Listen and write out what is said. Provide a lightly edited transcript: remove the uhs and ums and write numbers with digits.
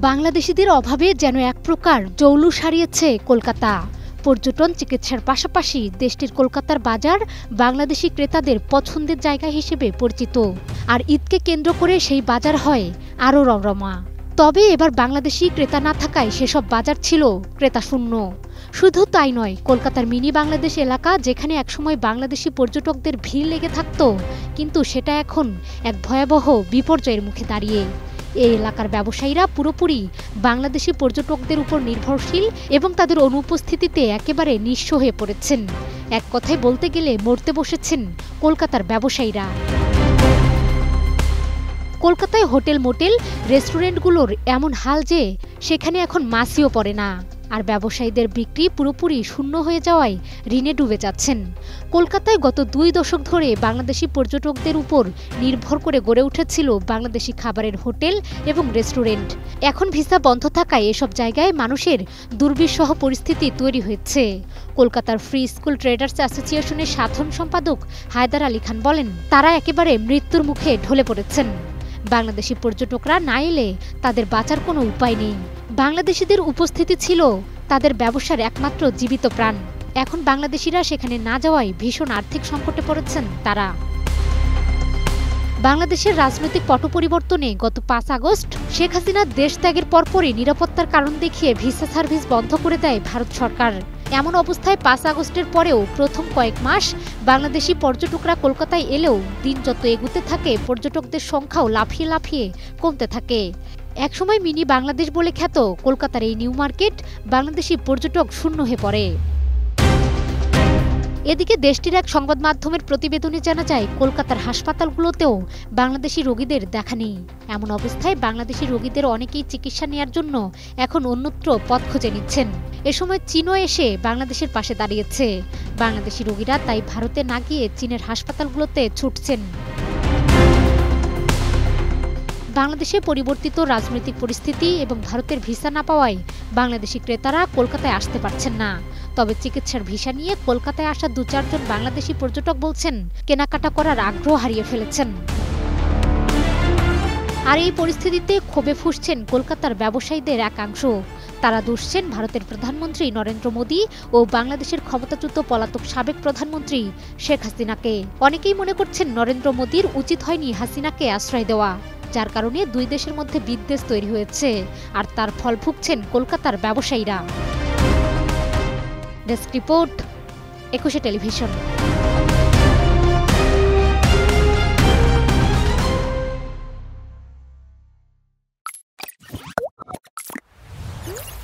বাংলাদেশিদের অভাবে যেন এক প্রকার জৌলুস হারিয়েছে কলকাতা। পর্যটন, চিকিৎসার পাশাপাশি দেশটির কলকাতার বাজার বাংলাদেশি ক্রেতাদের পছন্দের জায়গা হিসেবে পরিচিত। আর ঈদকে কেন্দ্র করে সেই বাজার হয় আরও রমরমা। তবে এবার বাংলাদেশি ক্রেতা না থাকায় সেসব বাজার ছিল ক্রেতা শূন্য। শুধু তাই নয়, কলকাতার মিনি বাংলাদেশ এলাকা, যেখানে একসময় বাংলাদেশি পর্যটকদের ভিড় লেগে থাকত, কিন্তু সেটা এখন এক ভয়াবহ বিপর্যয়ের মুখে দাঁড়িয়ে। এই এলাকার ব্যবসায়ীরা পুরোপুরি বাংলাদেশি পর্যটকদের উপর নির্ভরশীল এবং তাদের অনুপস্থিতিতে একেবারে নিঃস্ব হয়ে পড়েছেন। এক কথায় বলতে গেলে মরতে বসেছেন কলকাতার ব্যবসায়ীরা। কলকাতায় হোটেল, মোটেল, রেস্টুরেন্টগুলোর এমন হাল যে সেখানে এখন মাছিও পড়ে না। আর ব্যবসায়ীদের বিক্রি পুরোপুরি শূন্য হয়ে যাওয়ায় ঋণে ডুবে যাচ্ছেন। কলকাতায় গত 2 দশক ধরে বাংলাদেশি পর্যটকদের উপর নির্ভর করে গড়ে উঠেছিল বাংলাদেশি খাবারের হোটেল এবং রেস্টুরেন্ট। এখন ভিসা বন্ধ থাকায় এসব জায়গায় মানুষের দুর্বিষহ পরিস্থিতি তৈরি হয়েছে। কলকাতার ফ্রি স্কুল ট্রেডার্স অ্যাসোসিয়েশনের সাধারণ সম্পাদক হায়দার আলী খান বলেন, তারা একেবারে মৃত্যুর মুখে ঢলে পড়েছেন। বাংলাদেশি পর্যটকরা না এলে তাদের বাঁচার কোনো উপায় নেই। বাংলাদেশিদের উপস্থিতি ছিল তাদের ব্যবসার একমাত্র জীবিত প্রাণ। এখন বাংলাদেশিরা সেখানে না যাওয়ায় ভীষণ আর্থিক সংকটে পড়েছেন তারা। বাংলাদেশের রাজনৈতিক পট পরিবর্তনে গত 5 আগস্ট শেখ হাসিনার দেশ ত্যাগের পরপরই নিরাপত্তার কারণ দেখিয়ে ভিসা সার্ভিস বন্ধ করে দেয় ভারত সরকার। এমন অবস্থায় 5 আগস্টের পরেও প্রথম কয়েক মাস বাংলাদেশি পর্যটকরা কলকাতায় এলেও দিন যত এগুতে থাকে পর্যটকদের সংখ্যাও লাফিয়ে লাফিয়ে কমতে থাকে। একসময় মিনি বাংলাদেশ বলে খ্যাত কলকাতার এই নিউ মার্কেট বাংলাদেশি পর্যটক শূন্য হয়ে পড়ে। এদিকে দেশটির এক সংবাদ মাধ্যমের প্রতিবেদনে জানা যায়, কলকাতার হাসপাতালগুলোতেও বাংলাদেশি রোগীদের দেখা নেই। এমন অবস্থায় বাংলাদেশি রোগীদের অনেকেই চিকিৎসা নেওয়ার জন্য এখন অন্যত্র পথ খুঁজে নিচ্ছেন। এ সময় চীনও এসে বাংলাদেশের পাশে দাঁড়িয়েছে। বাংলাদেশি রোগীরা তাই ভারতে না গিয়ে চীনের হাসপাতালগুলোতে ছুটছেন। বাংলাদেশে পরিবর্তিত রাজনৈতিক পরিস্থিতি এবং ভারতের ভিসা না পাওয়ায় বাংলাদেশি ক্রেতারা কলকাতায় আসতে পারছেন না। তবে চিকিৎসার ভিসা নিয়ে কলকাতায় আসা 2-4 জন বাংলাদেশি পর্যটক বলছেন, কেনাকাটা করার আগ্রহ হারিয়ে ফেলেছেন। আর এই পরিস্থিতিতে ক্ষোভে ফুঁসছেন কলকাতার ব্যবসায়ীদের একাংশ। তারা দুষছেন ভারতের প্রধানমন্ত্রী নরেন্দ্র মোদী ও বাংলাদেশের ক্ষমতাচ্যুত পলাতক সাবেক প্রধানমন্ত্রী শেখ হাসিনাকে। অনেকেই মনে করছেন নরেন্দ্র মোদীর উচিত হয়নি হাসিনাকে আশ্রয় দেওয়া, যার কারণে 2 দেশের মধ্যে বিদ্বেষ তৈরি হয়েছে। আর তার ফল ভুগছেন কলকাতার ব্যবসায়ীরা। Desk report, 21 television.